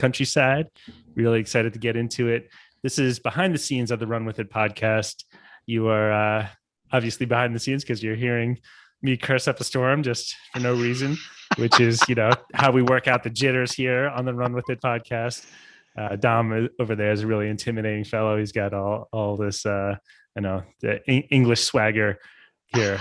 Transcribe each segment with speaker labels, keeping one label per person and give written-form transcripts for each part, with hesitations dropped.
Speaker 1: countryside. Really excited to get into it. This is behind the scenes of the Run With It podcast. You are obviously behind the scenes because you're hearing me curse up a storm just for no reason, which is, how we work out the jitters here on the Run With It podcast. Dom over there is a really intimidating fellow. He's got all this, the English swagger here.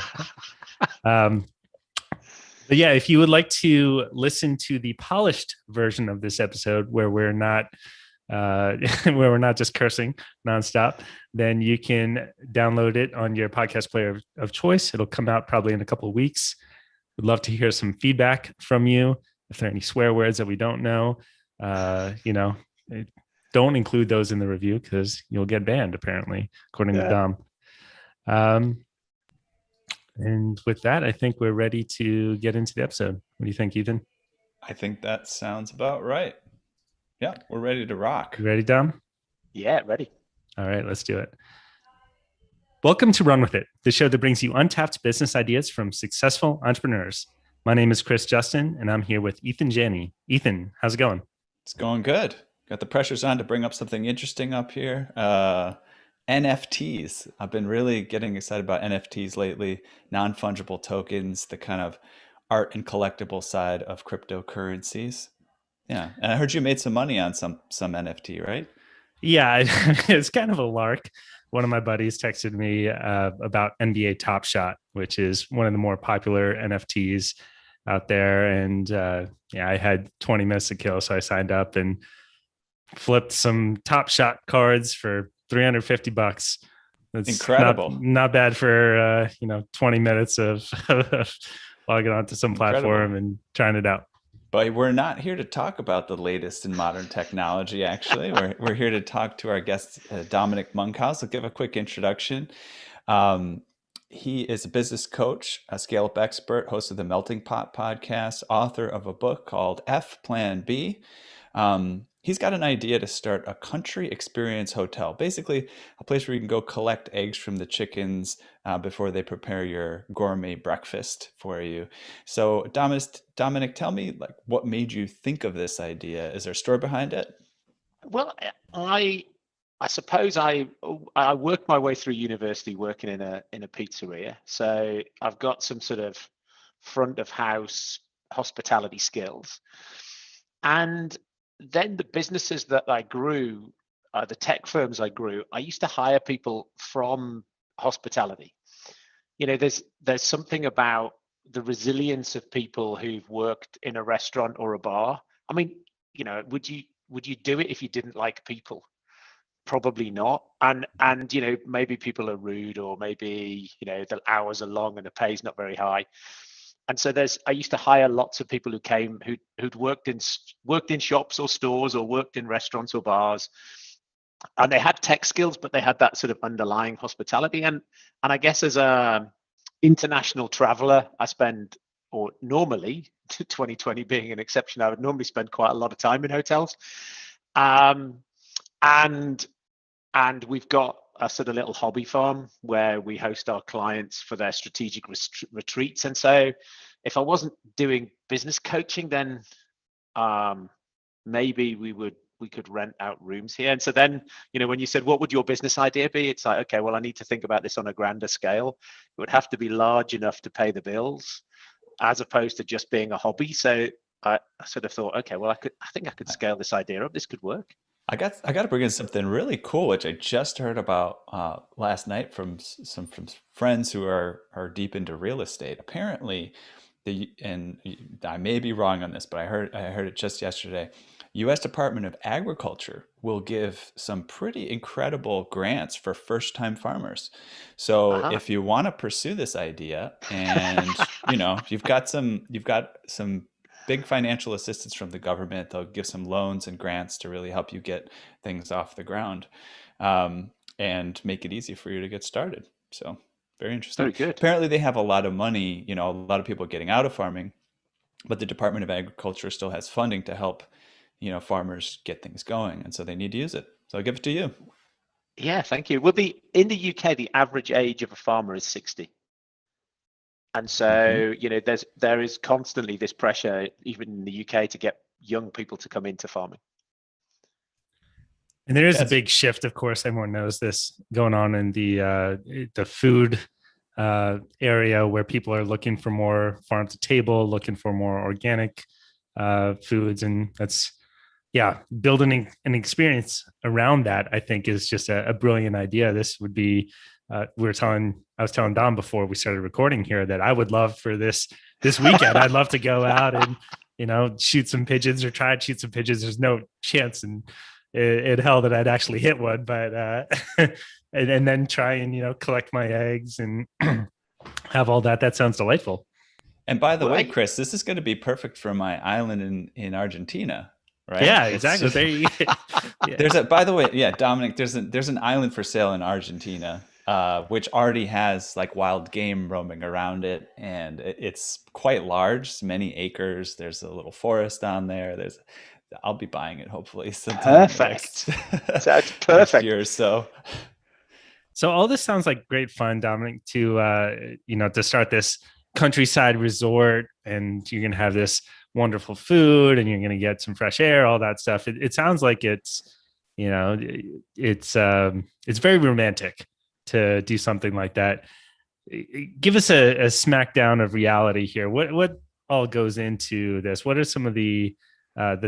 Speaker 1: But yeah, if you would like to listen to the polished version of this episode where we're not just cursing nonstop, then you can download it on your podcast player of choice. It'll come out probably in a couple of weeks. We'd love to hear some feedback from you. If there are any swear words that we don't know, don't include those in the review because you'll get banned, apparently, according to Dom. And with that, I think we're ready to get into the episode. What do you think, Ethan?
Speaker 2: I think that sounds about right. Yeah, we're ready to rock.
Speaker 1: You ready, Dom?
Speaker 3: Yeah, ready.
Speaker 1: All right, let's do it. Welcome to Run With It, the show that brings you untapped business ideas from successful entrepreneurs. My name is Chris Justin, and I'm here with Ethan Janney. Ethan, how's it going?
Speaker 2: It's going good. Got the pressures on to bring up something interesting up here. NFTs. I've been really getting excited about NFTs lately, non-fungible tokens, the kind of art and collectible side of cryptocurrencies. Yeah, and I heard you made some money on some NFT, right?
Speaker 1: Yeah, it's kind of a lark. One of my buddies texted me about NBA Top Shot, which is one of the more popular NFTs out there. And I had 20 minutes to kill, so I signed up and flipped some Top Shot cards for $350. That's
Speaker 2: incredible.
Speaker 1: Not bad for 20 minutes of logging onto some platform and trying it out.
Speaker 2: But we're not here to talk about the latest in modern technology, actually. We're here to talk to our guest, Dominic Monkhouse. I'll give a quick introduction. He is a business coach, a scale-up expert, host of the Melting Pot podcast, author of a book called F Plan B. He's got an idea to start a country experience hotel, basically a place where you can go collect eggs from the chickens before they prepare your gourmet breakfast for you. So Dominic, tell me, what made you think of this idea? Is there a story behind it?
Speaker 3: Well, I suppose I worked my way through university working in a pizzeria, so I've got some sort of front of house hospitality skills, and then the businesses that I grew, the tech firms I grew, I used to hire people from hospitality. There's something about the resilience of people who've worked in a restaurant or a bar. I mean, would you do it if you didn't like people? Probably not. And maybe people are rude, or maybe the hours are long and the pay's not very high. And so I used to hire lots of people who came who'd worked in shops or stores or worked in restaurants or bars, and they had tech skills, but they had that sort of underlying hospitality. And I guess as a international traveler, normally 2020 being an exception, I would normally spend quite a lot of time in hotels. And we've got a sort of little hobby farm where we host our clients for their strategic retreats. And so if I wasn't doing business coaching, then maybe we could rent out rooms here. And so then, when you said, what would your business idea be? It's like, okay, well, I need to think about this on a grander scale. It would have to be large enough to pay the bills as opposed to just being a hobby. So I sort of thought, okay, well, I think I could scale this idea up. This could work.
Speaker 2: I got to bring in something really cool, which I just heard about last night from friends who are deep into real estate. Apparently, and I may be wrong on this, but I heard it just yesterday. U.S. Department of Agriculture will give some pretty incredible grants for first-time farmers. So if you want to pursue this idea, and you've got some big financial assistance from the government. They'll give some loans and grants to really help you get things off the ground and make it easy for you to get started. So very interesting.
Speaker 3: Very good.
Speaker 2: Apparently they have a lot of money, a lot of people getting out of farming, but the Department of Agriculture still has funding to help, farmers get things going. And so they need to use it. So I'll give it to you.
Speaker 3: Yeah, thank you. Well, in the UK, the average age of a farmer is 60. And so, there is constantly this pressure, even in the UK, to get young people to come into farming.
Speaker 1: And there is a
Speaker 2: That's
Speaker 1: big shift, of course, everyone knows this, going on in the food area, where people are looking for more farm to table, looking for more organic foods. And that's, yeah, building an experience around that, I think, is just a brilliant idea. This would be, I was telling Dom before we started recording here that I would love for this weekend, I'd love to go out and, shoot some pigeons, or try to shoot some pigeons. There's no chance in hell that I'd actually hit one, but and then try and collect my eggs and have all that. That sounds delightful.
Speaker 2: And by the
Speaker 3: Well,
Speaker 2: way, Chris, this is going to be perfect for my island in Argentina, right?
Speaker 1: Yeah, exactly. There you yeah.
Speaker 2: There's by the way, yeah, Dominic, there's an island for sale in Argentina, which already has like wild game roaming around it, and it's quite large, it's many acres. There's a little forest down there. I'll be buying it hopefully sometime
Speaker 3: Perfect.
Speaker 2: next,
Speaker 3: That's
Speaker 2: next
Speaker 3: perfect.
Speaker 2: year or so.
Speaker 1: So all this sounds like great fun, Dominic, to start this countryside resort, and you're going to have this wonderful food, and you're going to get some fresh air, all that stuff. It sounds like it's very romantic to do something like that. Give us a smackdown of reality here. What all goes into this? What are some of the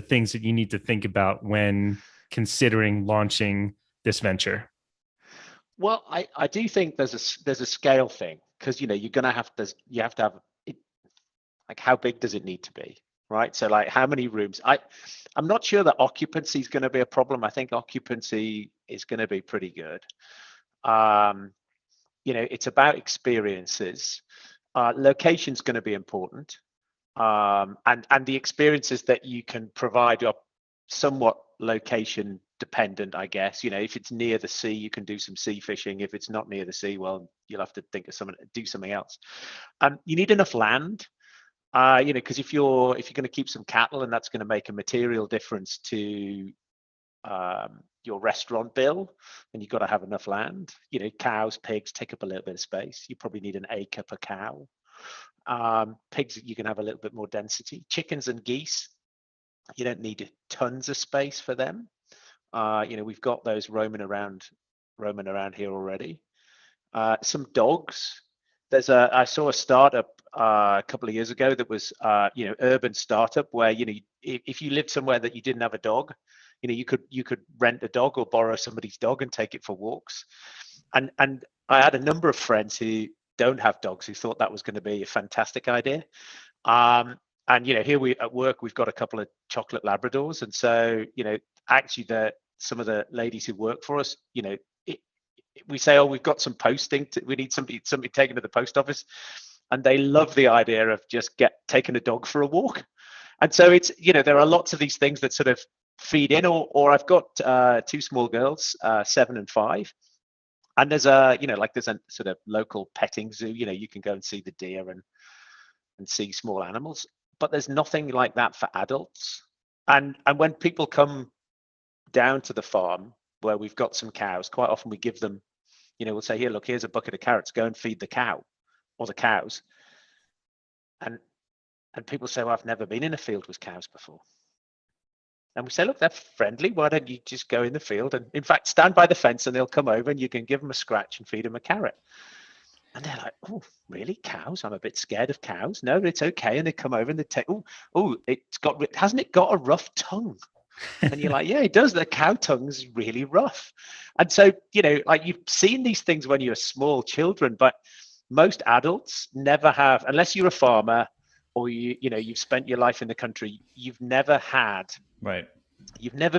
Speaker 1: things that you need to think about when considering launching this venture?
Speaker 3: Well, I do think there's a scale thing, because you're gonna have to have it, like, how big does it need to be, right? So, like, how many rooms? I'm not sure that occupancy is going to be a problem. I think occupancy is going to be pretty good. It's about experiences. Location's going to be important, and the experiences that you can provide are somewhat location dependent, I guess. If it's near the sea, you can do some sea fishing. If it's not near the sea, well, you'll have to think of do something else. You need enough land, because if you're going to keep some cattle, and that's going to make a material difference to your restaurant bill, then you've got to have enough land. Cows, pigs take up a little bit of space. You probably need an acre per cow. Pigs, you can have a little bit more density. Chickens and geese, you don't need tons of space for them. We've got those roaming around here already. Some dogs. I saw a startup a couple of years ago that was urban startup, where if you lived somewhere that you didn't have a dog, you could rent a dog or borrow somebody's dog and take it for walks. And I had a number of friends who don't have dogs who thought that was going to be a fantastic idea. And here at work, we've got a couple of chocolate Labradors, and so actually some of the ladies who work for us, we say, oh, we've got some posting, we need somebody taken to the post office, and they love the idea of just taking a dog for a walk. And so it's there are lots of these things that sort of feed in. Or I've got two small girls, 7 and 5. And there's a sort of local petting zoo. You can go and see the deer and see small animals, but there's nothing like that for adults. And when people come down to the farm where we've got some cows, quite often we give them, we'll say, here, look, here's a bucket of carrots, go and feed the cow or the cows. And people say, well, I've never been in a field with cows before. And we say, look, they're friendly. Why don't you just go in the field and, in fact, stand by the fence, and they'll come over and you can give them a scratch and feed them a carrot. And they're like, oh, really? Cows? I'm a bit scared of cows. No, it's okay. And they come over and they take, hasn't it got a rough tongue? And you're like, yeah, it does. The cow tongue's really rough. And so, like, you've seen these things when you're small children, but most adults never have, unless you're a farmer or you've spent your life in the country, you've never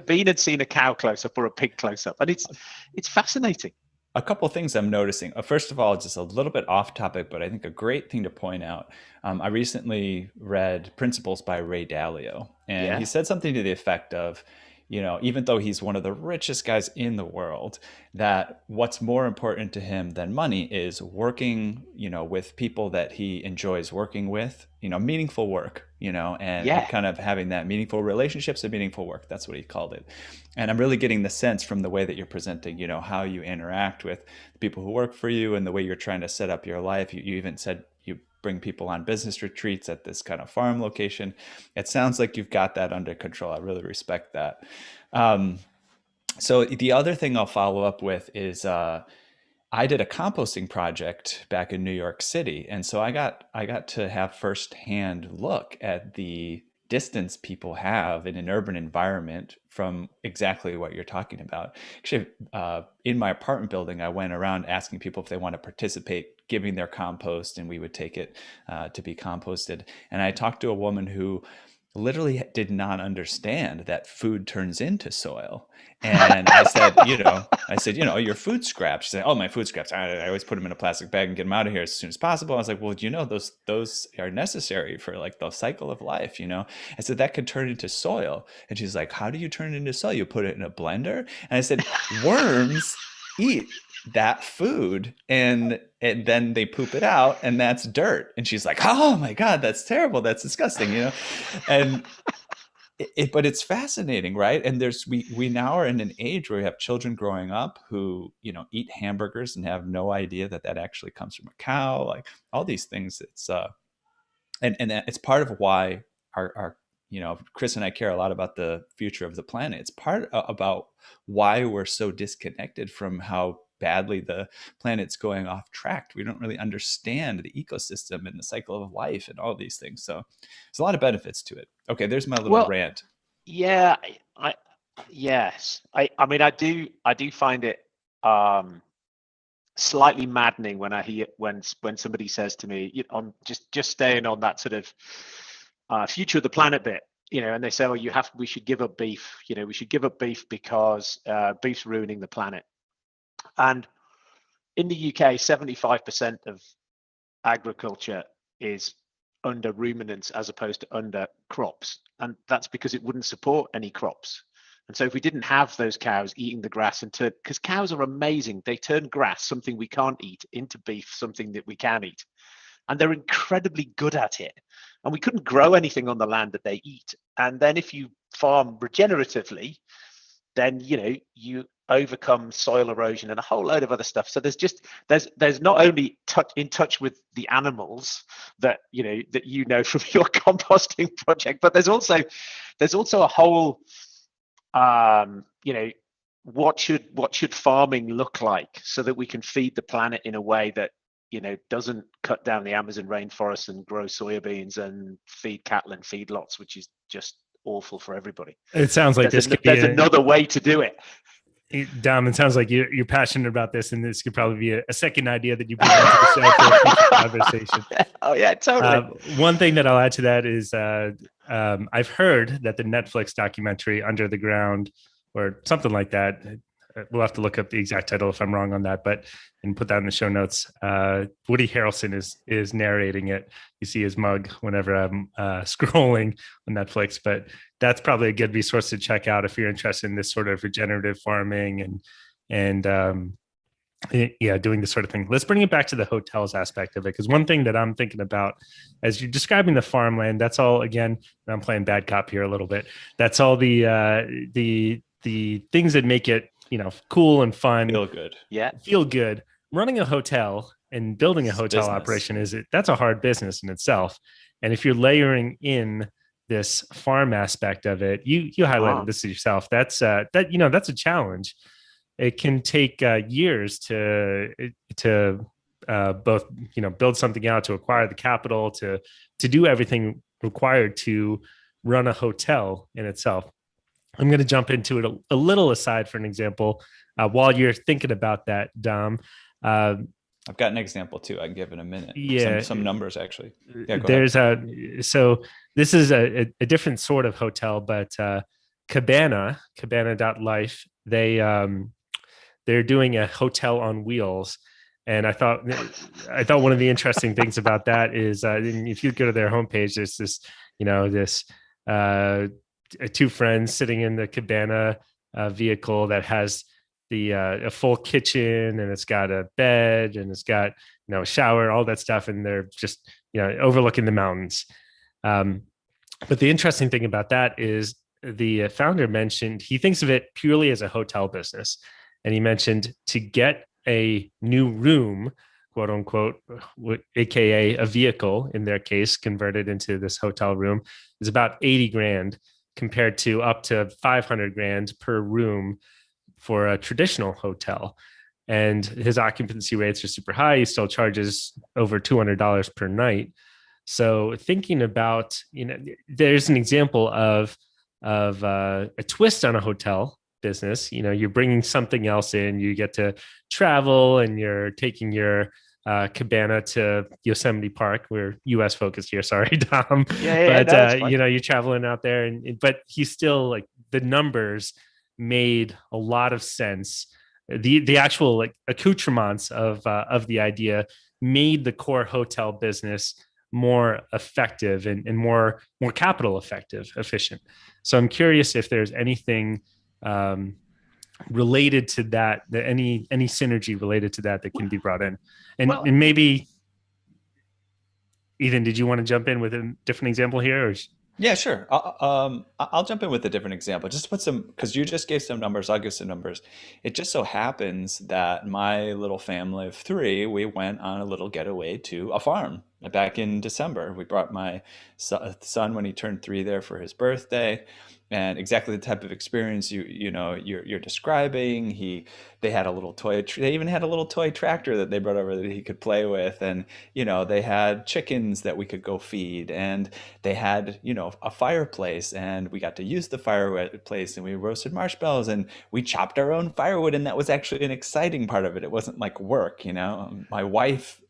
Speaker 3: been and seen a cow close up or a pig close up. And it's fascinating.
Speaker 2: A couple of things I'm noticing. First of all, just a little bit off topic, but I think a great thing to point out. I recently read Principles by Ray Dalio, and he said something to the effect of, even though he's one of the richest guys in the world, that what's more important to him than money is working, with people that he enjoys working with, meaningful work, and kind of having that meaningful relationships and meaningful work. That's what he called it. And I'm really getting the sense from the way that you're presenting, how you interact with the people who work for you and the way you're trying to set up your life. You even said you bring people on business retreats at this kind of farm location. It sounds like you've got that under control. I really respect that. So the other thing I'll follow up with is I did a composting project back in New York City, and so I got to have firsthand look at the distance people have in an urban environment from exactly what you're talking about. Actually, in my apartment building, I went around asking people if they want to participate, giving their compost, and we would take it to be composted. And I talked to a woman who literally did not understand that food turns into soil. And I said, your food scraps. She said, oh, my food scraps. I always put them in a plastic bag and get them out of here as soon as possible. I was like, well, those are necessary for like the cycle of life, I said, that could turn into soil. And she's like, how do you turn it into soil? You put it in a blender? And I said, worms eat that food and then they poop it out and that's dirt. And she's like, oh my God, that's terrible. That's disgusting, and but it's fascinating, right? And we now are in an age where we have children growing up who, eat hamburgers and have no idea that actually comes from a cow, like all these things. It's and it's part of why our Chris and I care a lot about the future of the planet. It's part about why we're so disconnected from how badly the planet's going off track. We don't really understand the ecosystem and the cycle of life and all these things. So there's a lot of benefits to it. Okay, there's my little rant.
Speaker 3: Yeah, yes. I mean, I do find it slightly maddening when I hear when somebody says to me, I'm just staying on that sort of future of the planet bit, and they say, oh, we should give up beef. We should give up beef because beef's ruining the planet. And in the UK, 75% of agriculture is under ruminants as opposed to under crops. And that's because it wouldn't support any crops. And so if we didn't have those cows eating the grass because cows are amazing, they turn grass, something we can't eat, into beef, something that we can eat. And they're incredibly good at it. And we couldn't grow anything on the land that they eat. And then if you farm regeneratively, then you overcome soil erosion and a whole load of other stuff. So there's not only in touch with the animals that from your composting project, but there's also a whole what should farming look like so that we can feed the planet in a way that doesn't cut down the Amazon rainforest and grow soybeans and feed cattle and feedlots, which is just awful for everybody.
Speaker 1: It sounds like
Speaker 3: there's another way to do it.
Speaker 1: Dom, it sounds like you're passionate about this, and this could probably be a second idea that you bring into the show for a future conversation.
Speaker 3: Oh yeah, totally.
Speaker 1: One thing that I'll add to that is I've heard that the Netflix documentary Under the Ground or something like that, we'll have to look up the exact title if I'm wrong on that, and put that in the show notes. Woody Harrelson is narrating it. You see his mug whenever I'm scrolling on Netflix, but that's probably a good resource to check out if you're interested in this sort of regenerative farming and doing this sort of thing. Let's bring it back to the hotels aspect of it, because one thing that I'm thinking about as you're describing the farmland, that's all, again, I'm playing bad cop here a little bit. That's all the things that make it cool and fun. Feel good. Running a hotel and building a hotel operation that's a hard business in itself. And if you're layering in this farm aspect of it, you highlighted this yourself. That's that's a challenge. It can take years to both build something out, to acquire the capital, to do everything required to run a hotel in itself. I'm going to jump into it a little aside for an example. While you're thinking about that, Dom,
Speaker 2: I've got an example too. I can give in a minute. Yeah, some numbers actually. Yeah,
Speaker 1: there's so this is a different sort of hotel, but Cabana.life, they're doing a hotel on wheels. And I thought one of the interesting things about that is if you go to their homepage, there's this two friends sitting in the Cabana vehicle that has a full kitchen, and it's got a bed, and it's got a shower, all that stuff, and they're just overlooking the mountains. But the interesting thing about that is the founder mentioned he thinks of it purely as a hotel business, and he mentioned to get a new room, quote unquote, aka a vehicle in their case converted into this hotel room, is about $80,000 compared to up to $500,000 per room for a traditional hotel. And his occupancy rates are super high. He still charges over $200 per night. So thinking about, there's an example of a twist on a hotel business. You're bringing something else in. You get to travel, and you're taking your cabana to Yosemite Park. We're U.S. focused here. Sorry, Tom.
Speaker 3: Yeah,
Speaker 1: But
Speaker 3: no,
Speaker 1: you're traveling out there, but he's still like, the numbers made a lot of sense. The actual like accoutrements of the idea made the core hotel business more effective and more capital efficient. So I'm curious if there's anything related to that any synergy related to that can be brought in, and maybe Ethan, did you want to jump in with a different example here, or?
Speaker 2: Yeah, sure. I'll jump in with a different example. Just to put some, because you just gave some numbers, I'll give some numbers. It just so happens that my little family of three, we went on a little getaway to a farm back in December. We brought my son when he turned 3 there for his birthday, and exactly the type of experience you're describing. They had a little toy. They even had a little toy tractor that they brought over that he could play with, and they had chickens that we could go feed, and they had a fireplace, and we got to use the fireplace, and we roasted marshmallows, and we chopped our own firewood, and that was actually an exciting part of it. It wasn't like work. My wife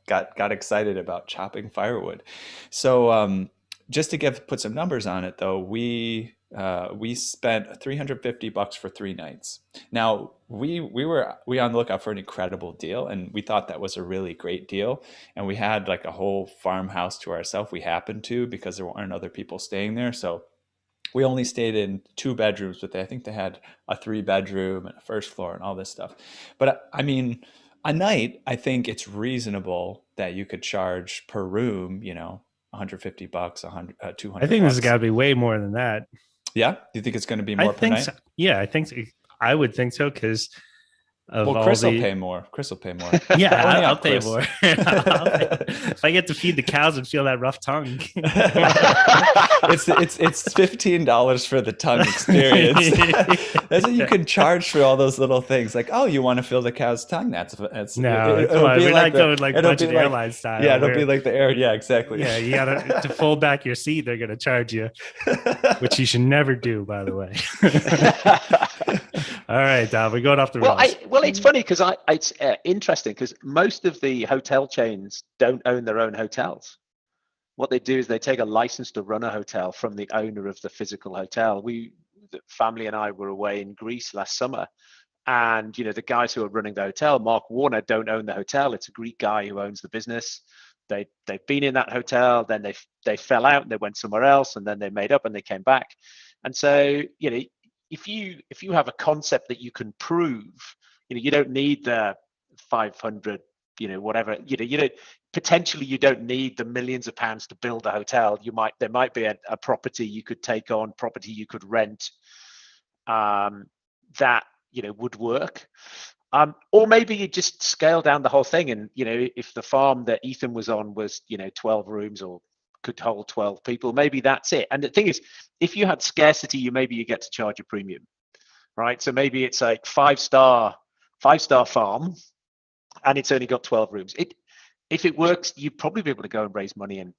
Speaker 2: got excited about chopping firewood. So just to put some numbers on it, though, we spent $350 for 3 nights. Now we were on the lookout for an incredible deal, and we thought that was a really great deal. And we had like a whole farmhouse to ourselves. We happened to, because there weren't other people staying there. So we only stayed in 2 bedrooms, but I think they had a 3-bedroom and a first floor and all this stuff. But I mean, a night, I think it's reasonable that you could charge per room, $150, $200.
Speaker 1: I think this has got to be way more than that.
Speaker 2: Yeah, do you think it's going to be more per night?
Speaker 1: So. Yeah, I think so. I would think so, because
Speaker 2: Chris will pay more. Chris will pay more.
Speaker 1: Yeah, I'll pay more. If I get to feed the cows and feel that rough tongue.
Speaker 2: It's $15 for the tongue experience. That's what you can charge for all those little things. Like, oh, you want to feel the cow's tongue? That's
Speaker 1: no. Come on, we're not going like budget airline style.
Speaker 2: Yeah, it'll be like the air. Yeah, exactly.
Speaker 1: Yeah, you got to fold back your seat. They're going to charge you, which you should never do, by the way. All right, Dom, we're going off the rails.
Speaker 3: Well, it's funny because it's interesting because most of the hotel chains don't own their own hotels. What they do is they take a license to run a hotel from the owner of the physical hotel. The family and I were away in Greece last summer, and the guys who are running the hotel, Mark Warner, don't own the hotel. It's a Greek guy who owns the business. They've been in that hotel, then they fell out and they went somewhere else, and then they made up and they came back. And so if you have a concept that you can prove, you don't need the 500, whatever, you don't, potentially you don't need the millions of pounds to build a hotel. There might be a property you could take on, property you could rent, that would work. Or maybe you just scale down the whole thing, and if the farm that Ethan was on was 12 rooms or could hold 12 people, maybe that's it. And the thing is, if you had scarcity, maybe you get to charge a premium, right? So maybe it's like five-star farm, and it's only got 12 rooms. If it works, you'd probably be able to go and raise money and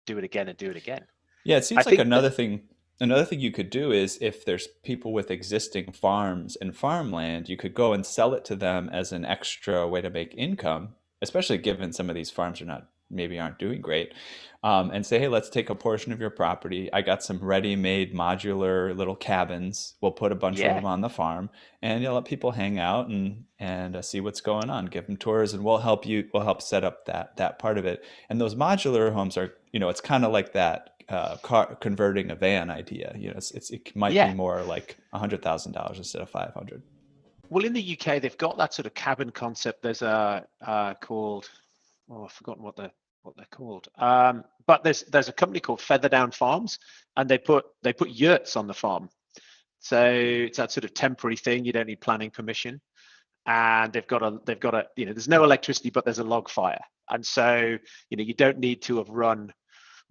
Speaker 3: do it again and do it again.
Speaker 2: Yeah, it seems like another thing you could do is, if there's people with existing farms and farmland, you could go and sell it to them as an extra way to make income, especially given some of these farms aren't doing great, and say, hey, let's take a portion of your property. I got some ready-made modular little cabins. We'll put a bunch of them on the farm, and you'll let people hang out and see what's going on. Give them tours, and we'll help set up that part of it. And those modular homes are, it's kind of like that converting a van idea. It might be more like $100,000 instead of 500.
Speaker 3: Well, in the UK, they've got that sort of cabin concept. There's called, I've forgotten what they're called. But there's a company called Featherdown Farms, and they put yurts on the farm. So it's that sort of temporary thing. You don't need planning permission, and they've got a there's no electricity, but there's a log fire, and so you don't need to have run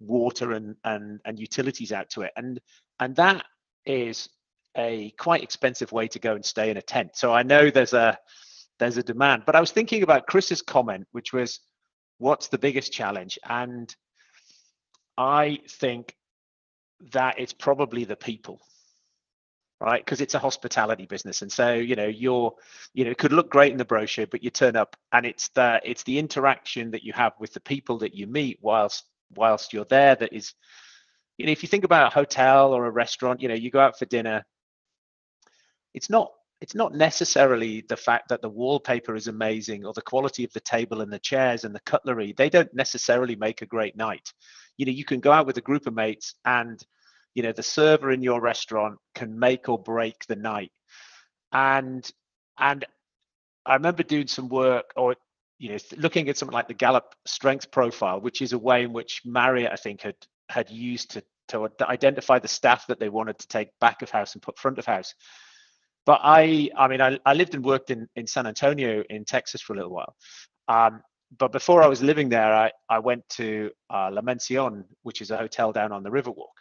Speaker 3: water and utilities out to it, and that is a quite expensive way to go and stay in a tent. So I know there's a demand. But I was thinking about Chris's comment, which was, what's the biggest challenge? And I think that it's probably the people, right? Because it's a hospitality business, and so it could look great in the brochure, but you turn up and it's the interaction that you have with the people that you meet whilst you're there that is, if you think about a hotel or a restaurant, you go out for dinner. It's not necessarily the fact that the wallpaper is amazing or the quality of the table and the chairs and the cutlery. They don't necessarily make a great night. You can go out with a group of mates and the server in your restaurant can make or break the night. And I remember doing some work, or looking at something like the Gallup Strength Profile, which is a way in which Marriott, I think, had used to identify the staff that they wanted to take back of house and put front of house. But I lived and worked in San Antonio in Texas for a little while. But before I was living there, I went to La Mencion, which is a hotel down on the Riverwalk.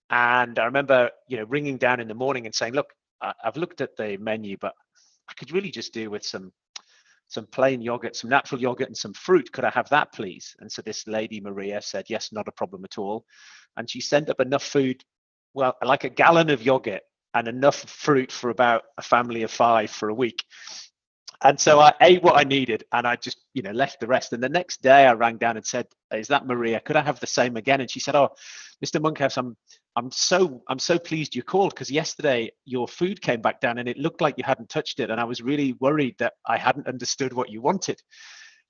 Speaker 3: And I remember, ringing down in the morning and saying, look, I've looked at the menu, but I could really just do with some plain yogurt, some natural yogurt and some fruit. Could I have that, please? And so this lady, Maria, said, yes, not a problem at all. And she sent up enough food, well, like a gallon of yogurt and enough fruit for about a family of 5 for a week. And so I ate what I needed and I just, left the rest. And the next day I rang down and said, is that Maria? Could I have the same again? And she said, oh, Mr. Monkhouse, I'm so pleased you called, because yesterday your food came back down and it looked like you hadn't touched it. And I was really worried that I hadn't understood what you wanted.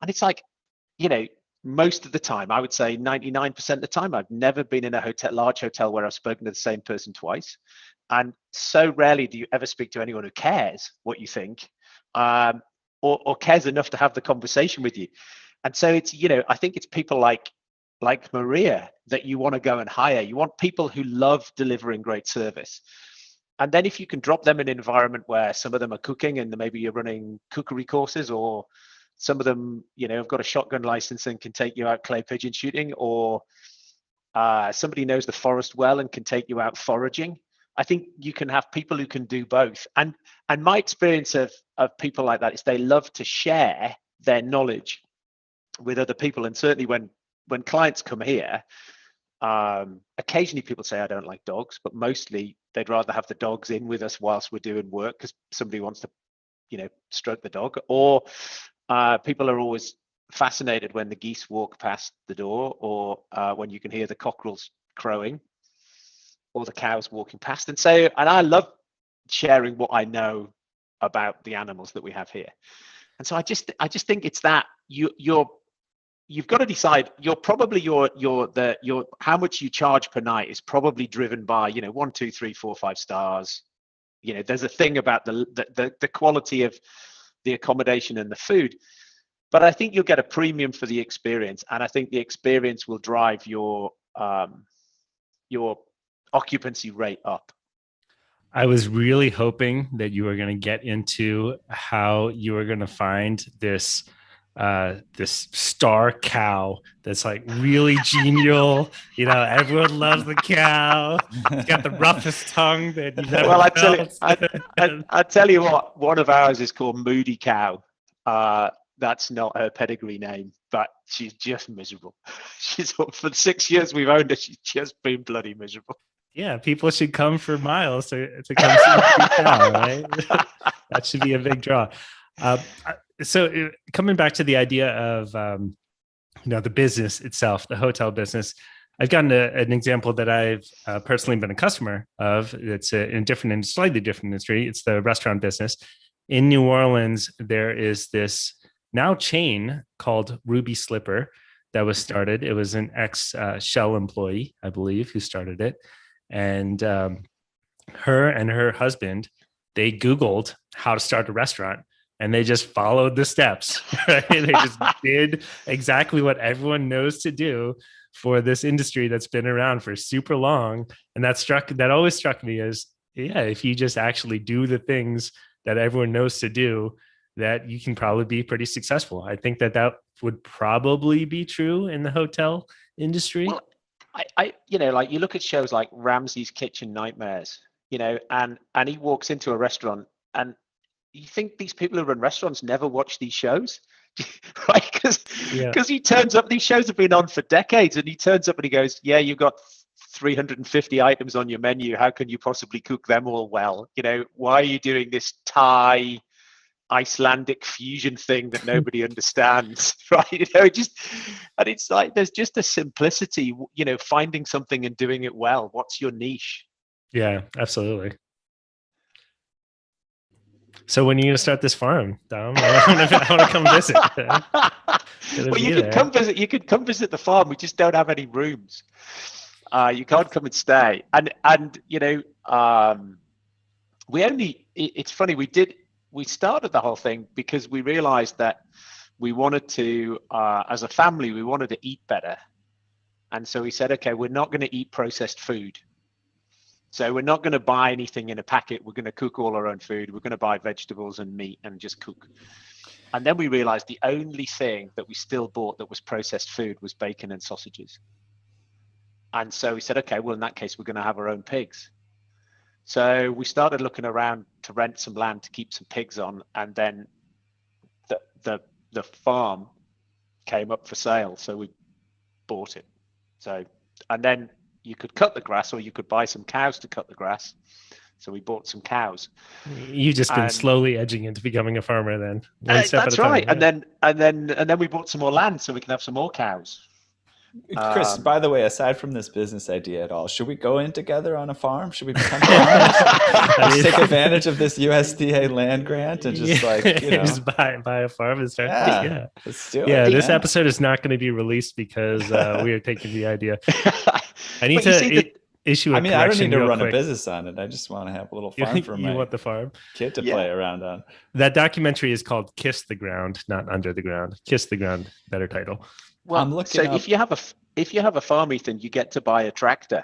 Speaker 3: And it's like, most of the time, I would say 99% of the time, I've never been in a large hotel where I've spoken to the same person twice. And so rarely do you ever speak to anyone who cares what you think, or cares enough to have the conversation with you. And so it's, I think it's people like Maria that you want to go and hire. You want people who love delivering great service. And then if you can drop them in an environment where some of them are cooking and maybe you're running cookery courses, or some of them, have got a shotgun license and can take you out clay pigeon shooting, or somebody knows the forest well and can take you out foraging. I think you can have people who can do both. And my experience of people like that is they love to share their knowledge with other people. And certainly when clients come here, occasionally people say, I don't like dogs, but mostly they'd rather have the dogs in with us whilst we're doing work because somebody wants to, stroke the dog. Or people are always fascinated when the geese walk past the door, or when you can hear the cockerels crowing, or the cows walking past. And I love sharing what I know about the animals that we have here. And so I just think it's that you've got to decide. You're probably how much you charge per night is probably driven by 1, 2, 3, 4, 5 stars. There's a thing about the quality of the accommodation and the food, but I think you'll get a premium for the experience, and I think the experience will drive your occupancy rate up.
Speaker 1: I was really hoping that you were going to get into how you were going to find this star cow that's like really genial. Everyone loves the cow. It's got the roughest tongue that you've ever felt.
Speaker 3: I tell you what, one of ours is called Moody Cow. That's not her pedigree name, but she's just miserable. She's for the 6 years we've owned her, she's just been bloody miserable.
Speaker 1: Yeah, people should come for miles to come see the cow, right? That should be a big draw. So coming back to the idea of the business itself, the hotel business, I've gotten an example that I've personally been a customer of. It's in slightly different industry. It's the restaurant business. In New Orleans, there is this now chain called Ruby Slipper that was started. It was an ex-Shell employee, I believe, who started it. And her and her husband, they Googled how to start a restaurant, and they just followed the steps. Right? They just did exactly what everyone knows to do for this industry that's been around for super long. And that always struck me as, if you just actually do the things that everyone knows to do, that you can probably be pretty successful. I think that would probably be true in the hotel industry.
Speaker 3: Well, I you look at shows like Ramsay's Kitchen Nightmares, and he walks into a restaurant, and you think these people who run restaurants never watch these shows, right? Because he turns up, these shows have been on for decades, and he turns up and he goes, yeah, you've got 350 items on your menu. How can you possibly cook them all well? Why are you doing this Thai Icelandic fusion thing that nobody understands, right? And it's like, there's just a simplicity, finding something and doing it well. What's your niche?
Speaker 1: Yeah, absolutely. So when are you going to start this farm, Dom? I want to come visit.
Speaker 3: Well, you could come visit. You could come visit the farm. We just don't have any rooms. You can't come and stay. And it's funny. We started the whole thing because we realized that we wanted to, as a family, we wanted to eat better. And so we said, okay, we're not going to eat processed food. So we're not going to buy anything in a packet. We're going to cook all our own food. We're going to buy vegetables and meat and just cook. And then we realized the only thing that we still bought that was processed food was bacon and sausages. And so we said, okay, well, in that case, we're going to have our own pigs. So we started looking around to rent some land to keep some pigs on. And then the farm came up for sale. So we bought it. And then you could cut the grass, or you could buy some cows to cut the grass. So we bought some cows.
Speaker 1: You've just been slowly edging into becoming a farmer then.
Speaker 3: That's right. Yeah. And then we bought some more land so we can have some more cows.
Speaker 2: Chris, by the way, aside from this business idea at all, should we go in together on a farm? Should we become farmers? Take advantage of this USDA land grant and just
Speaker 1: just buy a farm and start. Yeah.
Speaker 2: Let's do it.
Speaker 1: Yeah, this episode is not going to be released because we are taking the idea. I need to issue a correction.
Speaker 2: I don't need to run
Speaker 1: quick.
Speaker 2: A business on it. I just want to have a little farm for my
Speaker 1: want the farm
Speaker 2: kid to play around on.
Speaker 1: That documentary is called Kiss the Ground, not Under the Ground. Kiss the Ground, better title.
Speaker 3: Well, if you have a farm, Ethan, you get to buy a tractor.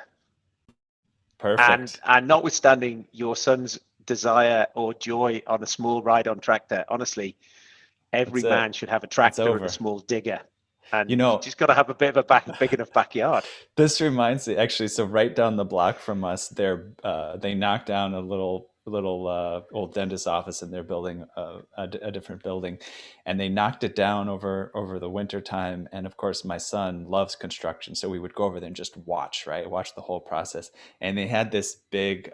Speaker 2: Perfect.
Speaker 3: And notwithstanding your son's desire or joy on a small ride-on tractor, honestly, every man should have a tractor and a small digger. And you just got to have a bit of a big enough backyard.
Speaker 2: This reminds me, actually, so right down the block from us, they knocked down a little old dentist office, and they're building a different building, and they knocked it down over the winter time. And of course, my son loves construction, so we would go over there and just watch the whole process. And they had this big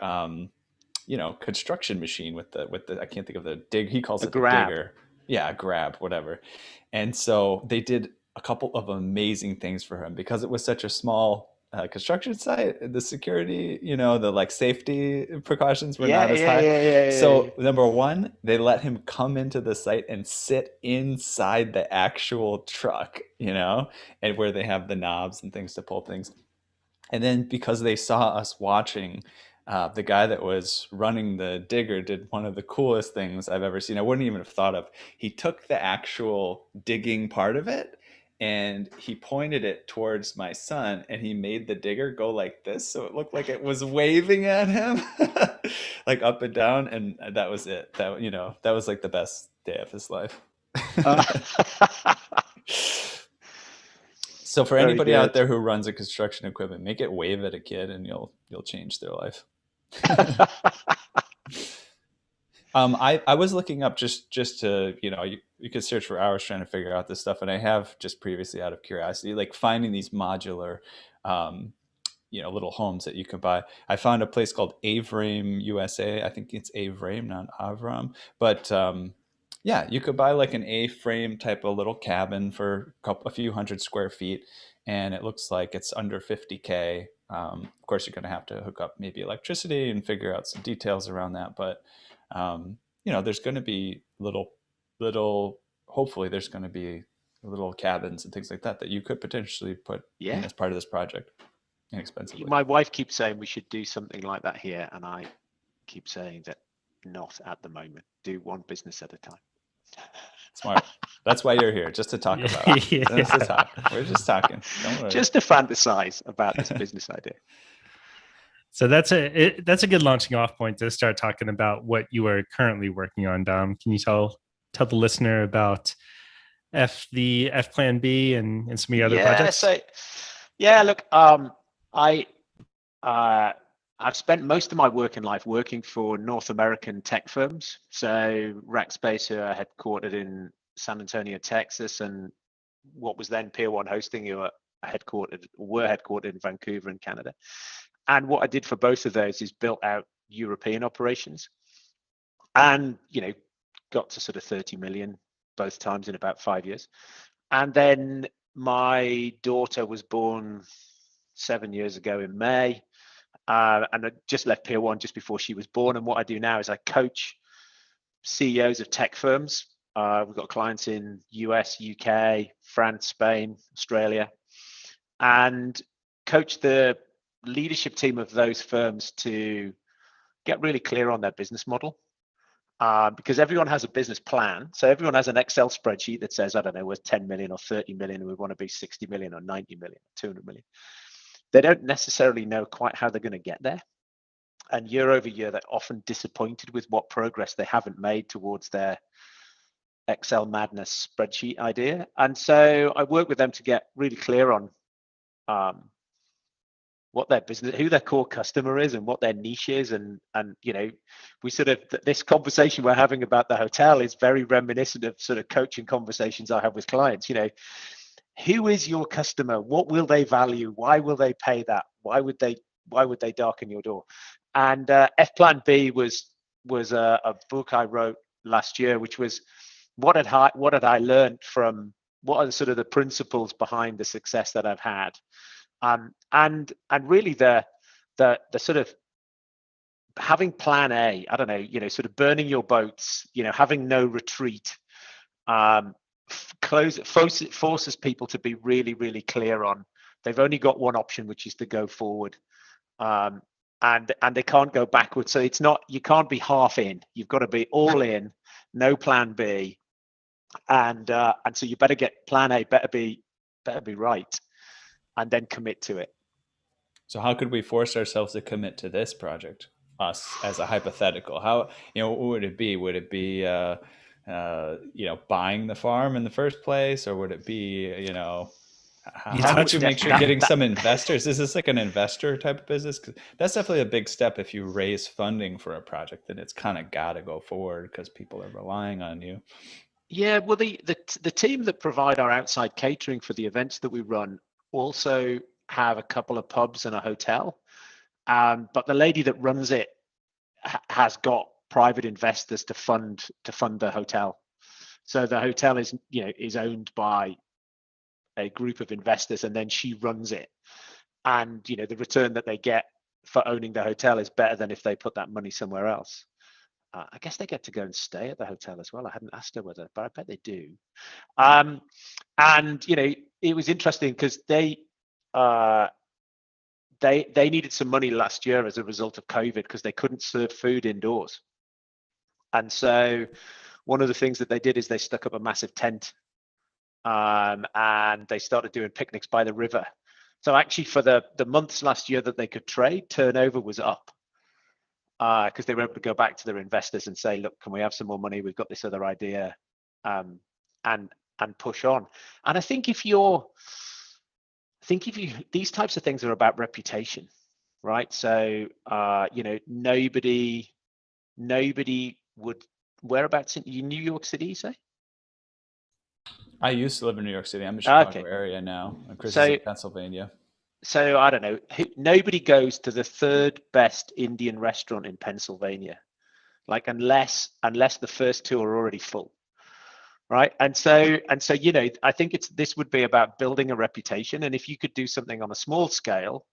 Speaker 2: construction machine with the I can't think of the dig, he calls it
Speaker 3: grab.
Speaker 2: The digger. Yeah, a grab, whatever. And so they did a couple of amazing things for him because it was such a small construction site. The security, the safety precautions were not as high. So number one, they let him come into the site and sit inside the actual truck, and where they have the knobs and things to pull things. And then because they saw us watching, the guy that was running the digger did one of the coolest things I've ever seen. I wouldn't even have thought of. He took the actual digging part of it, and he pointed it towards my son, and he made the digger go like this, so it looked like it was waving at him like up and down, and that was it. That was like the best day of his life. So for anybody out there who runs a construction equipment, make it wave at a kid, and you'll change their life. I was looking up just to, you could search for hours trying to figure out this stuff. And I have just previously, out of curiosity, like finding these modular, little homes that you can buy. I found a place called Avrame USA. I think it's Avrame, not Avram. But you could buy like an A-frame type of little cabin for a few hundred square feet. And it looks like it's under $50K. Of course, you're going to have to hook up maybe electricity and figure out some details around that. But there's going to be hopefully there's going to be little cabins and things like that you could potentially put in as part of this project inexpensively.
Speaker 3: My wife keeps saying we should do something like that here, and I keep saying that not at the moment. Do one business at a time.
Speaker 2: Smart. That's why you're here, just to talk about it. Just to talk. We're just talking. Don't worry.
Speaker 3: Just to fantasize about this business idea.
Speaker 1: So that's a good launching off point to start talking about what you are currently working on, Dom. Can you tell the listener about the F Plan B and some of your other projects?
Speaker 3: Look, I've spent most of my working life working for North American tech firms. So Rackspace, who are headquartered in San Antonio, Texas, and what was then Pier 1 Hosting, who were headquartered in Vancouver in Canada. And what I did for both of those is built out European operations, and got to sort of 30 million both times in about 5 years. And then my daughter was born 7 years ago in May. And I just left Pier 1 just before she was born. And what I do now is I coach CEOs of tech firms. We've got clients in US, UK, France, Spain, Australia, and coach the leadership team of those firms to get really clear on their business model. Because everyone has a business plan. So everyone has an Excel spreadsheet that says, I don't know, we're 10 million or 30 million, and we want to be 60 million or 90 million, 200 million. They don't necessarily know quite how they're going to get there. And year over year, they're often disappointed with what progress they haven't made towards their Excel madness spreadsheet idea. And so I work with them to get really clear on what their business, who their core customer is, and what their niche is. And we sort of, this conversation we're having about the hotel is very reminiscent of sort of coaching conversations I have with clients. Who is your customer? What will they value? Why will they pay that? Why would they darken your door? And F Plan B was a book I wrote last year, which was what had I learned from, what are sort of the principles behind the success that I've had, and really the sort of having plan A. I don't know, sort of burning your boats, having no retreat. Forces people to be really, really clear on they've only got one option, which is to go forward, and they can't go backwards. So it's not, you can't be half in. You've got to be all in, no plan B, and so you better get plan A, better be right, and then commit to it.
Speaker 2: So how could we force ourselves to commit to this project? Us as a hypothetical, how what would it be? Would it be buying the farm in the first place, or would it be how would you make sure getting some investors? Is this like an investor type of business? 'Cause that's definitely a big step. If you raise funding for a project, then it's kind of got to go forward because people are relying on you.
Speaker 3: Yeah, well, the team that provide our outside catering for the events that we run also have a couple of pubs and a hotel, but the lady that runs it has got private investors to fund the hotel. So the hotel is owned by a group of investors, and then she runs it. And the return that they get for owning the hotel is better than if they put that money somewhere else. I guess they get to go and stay at the hotel as well. I hadn't asked her whether, but I bet they do. And it was interesting because they needed some money last year as a result of COVID, because they couldn't serve food indoors. And so one of the things that they did is they stuck up a massive tent, and they started doing picnics by the river. So actually for the months last year that they could trade, turnover was up, because they were able to go back to their investors and say, look, can we have some more money? We've got this other idea, and push on. And I think if you these types of things are about reputation, right? So nobody would, whereabouts in New York City, you say?
Speaker 2: I used to live in New York City. I'm in the Chicago area now. Chris is in Pennsylvania.
Speaker 3: So I don't know. Nobody goes to the third best Indian restaurant in Pennsylvania, like unless the first two are already full, right? And so I think this would be about building a reputation. And if you could do something on a small scale,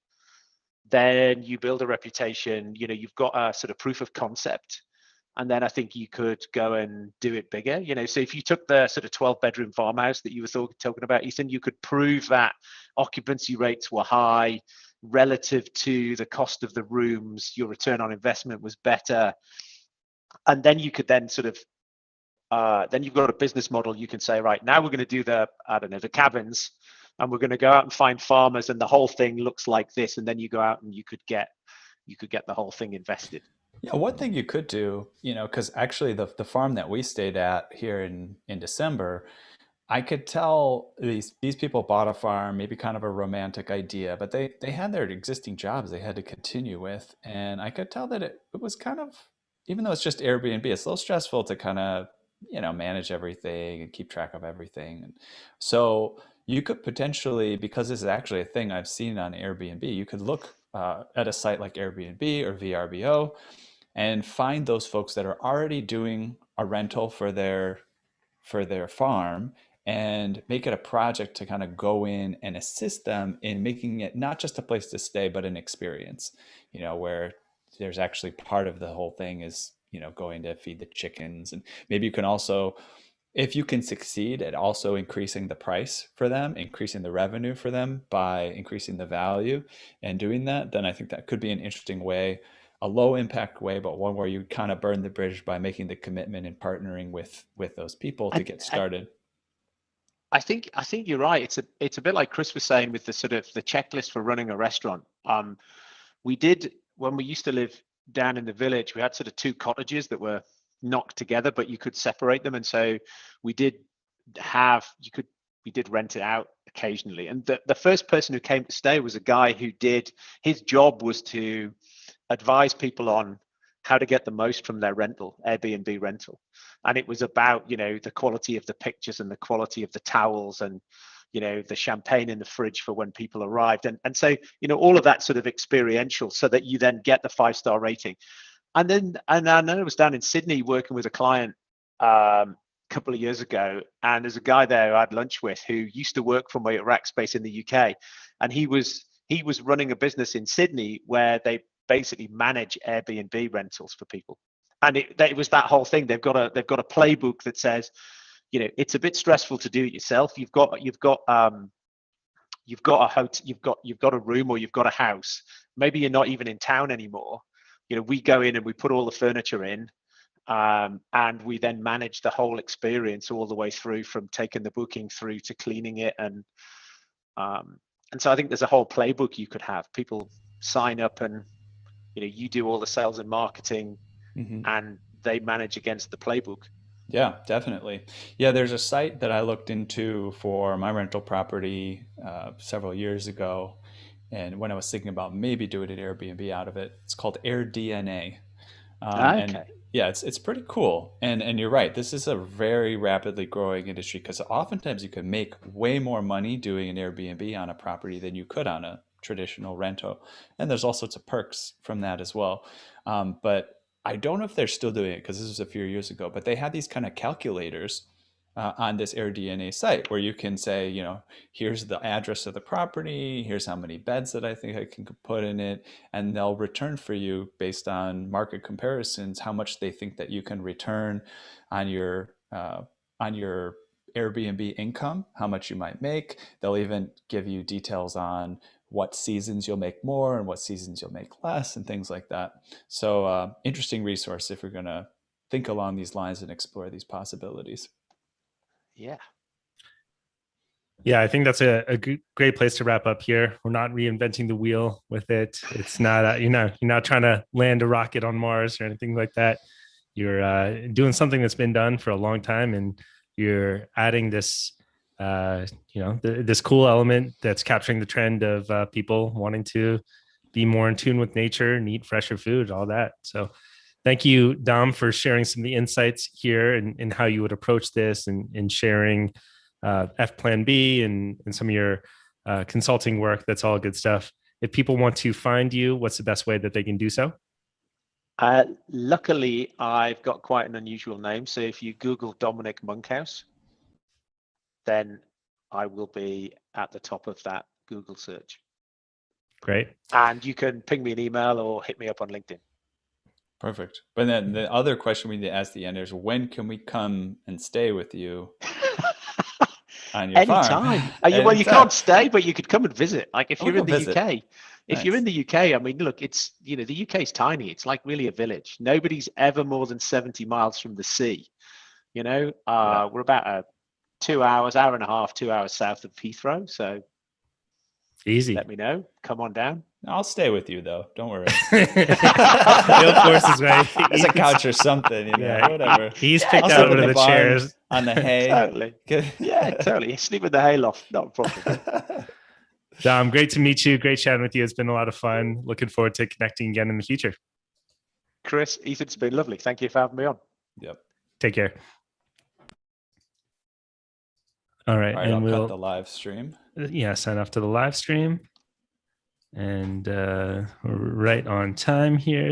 Speaker 3: then you build a reputation. You've got a sort of proof of concept. And then I think you could go and do it bigger. So if you took the sort of 12-bedroom farmhouse that you were talking about, Ethan, you could prove that occupancy rates were high relative to the cost of the rooms. Your return on investment was better. And then you could then sort of, then you've got a business model. You can say, right, now we're going to do the cabins, and we're going to go out and find farmers, and the whole thing looks like this. And then you go out and you could get the whole thing invested.
Speaker 2: Yeah, one thing you could do, because actually the farm that we stayed at here in December, I could tell these people bought a farm, maybe kind of a romantic idea, but they had their existing jobs they had to continue with. And I could tell that it was kind of, even though it's just Airbnb, it's a little stressful to kind of, manage everything and keep track of everything. And so you could potentially, because this is actually a thing I've seen on Airbnb, you could look at a site like Airbnb or VRBO and find those folks that are already doing a rental for their farm, and make it a project to kind of go in and assist them in making it not just a place to stay, but an experience, where there's actually part of the whole thing is, going to feed the chickens. And maybe you can also, if you can succeed at also increasing the price for them, increasing the revenue for them by increasing the value and doing that, then I think that could be an interesting way, a low impact way, but one where you kind of burn the bridge by making the commitment and partnering with those people to get started.
Speaker 3: I think you're right. It's a bit like Chris was saying with the sort of the checklist for running a restaurant. We did, when we used to live down in the village, we had sort of two cottages that were knocked together, but you could separate them. And so we did rent it out occasionally. And the first person who came to stay was a guy who his job was to advise people on how to get the most from their Airbnb rental. And it was about, the quality of the pictures and the quality of the towels and, the champagne in the fridge for when people arrived. And so, all of that sort of experiential, so that you then get the 5-star rating. And I know I was down in Sydney working with a client a couple of years ago. And there's a guy there I had lunch with who used to work for me at Rackspace in the UK. And he was running a business in Sydney where they basically manage Airbnb rentals for people. And it was that whole thing. They've got a playbook that says, it's a bit stressful to do it yourself. You've got a room, or you've got a house. Maybe you're not even in town anymore. We go in and we put all the furniture in, and we then manage the whole experience all the way through, from taking the booking through to cleaning it. And so I think there's a whole playbook you could have. People sign up and, you do all the sales and marketing, and they manage against the playbook.
Speaker 2: Yeah, definitely. Yeah, there's a site that I looked into for my rental property several years ago. And when I was thinking about maybe doing an Airbnb out of it, it's called AirDNA.
Speaker 3: Okay.
Speaker 2: And yeah, it's pretty cool. And you're right, this is a very rapidly growing industry, because oftentimes you can make way more money doing an Airbnb on a property than you could on a traditional rental. And there's all sorts of perks from that as well. But I don't know if they're still doing it, because this was a few years ago, but they had these kind of calculators on this AirDNA site where you can say, here's the address of the property, here's how many beds that I think I can put in it, and they'll return for you based on market comparisons how much they think that you can return on your Airbnb income, how much you might make. They'll even give you details on what seasons you'll make more and what seasons you'll make less, and things like that. So interesting resource if you're going to think along these lines and explore these possibilities.
Speaker 3: Yeah.
Speaker 1: Yeah, I think that's a great place to wrap up here. We're not reinventing the wheel with it. It's not, you're not trying to land a rocket on Mars or anything like that. You're doing something that's been done for a long time, and you're adding this, this cool element that's capturing the trend of people wanting to be more in tune with nature and eat fresher food, all that. So thank you, Dom, for sharing some of the insights here and how you would approach this, and sharing F Plan B and some of your consulting work. That's all good stuff. If people want to find you, what's the best way that they can do so?
Speaker 3: Luckily, I've got quite an unusual name. So if you Google Dominic Monkhouse, then I will be at the top of that Google search.
Speaker 1: Great.
Speaker 3: And you can ping me an email or hit me up on LinkedIn.
Speaker 2: Perfect. But then the other question we need to ask at the end is, when can we come and stay with you on your farm?
Speaker 3: Anytime. Well, you can't stay, but you could come and visit. Like if you're in the UK. If you're in the UK, I mean, look, it's, the UK is tiny. It's like really a village. Nobody's ever more than 70 miles from the sea. We're about a 2 hours, hour and a half, 2 hours south of Heathrow. So
Speaker 1: easy.
Speaker 3: Let me know. Come on down.
Speaker 2: I'll stay with you though. Don't worry.
Speaker 1: He'll force his way.
Speaker 2: As a couch or something, whatever.
Speaker 1: He's picked out one of the chairs.
Speaker 2: on the hay.
Speaker 3: Totally. Yeah, totally. Sleep in the hayloft, not a problem.
Speaker 1: Dom, great to meet you. Great chatting with you. It's been a lot of fun. Looking forward to connecting again in the future.
Speaker 3: Chris, Ethan, it's been lovely. Thank you for having me on.
Speaker 2: Yep.
Speaker 1: Take care. All right.
Speaker 2: All right, I'll cut the live stream.
Speaker 1: Yeah, sign off to the live stream. And we're right on time here.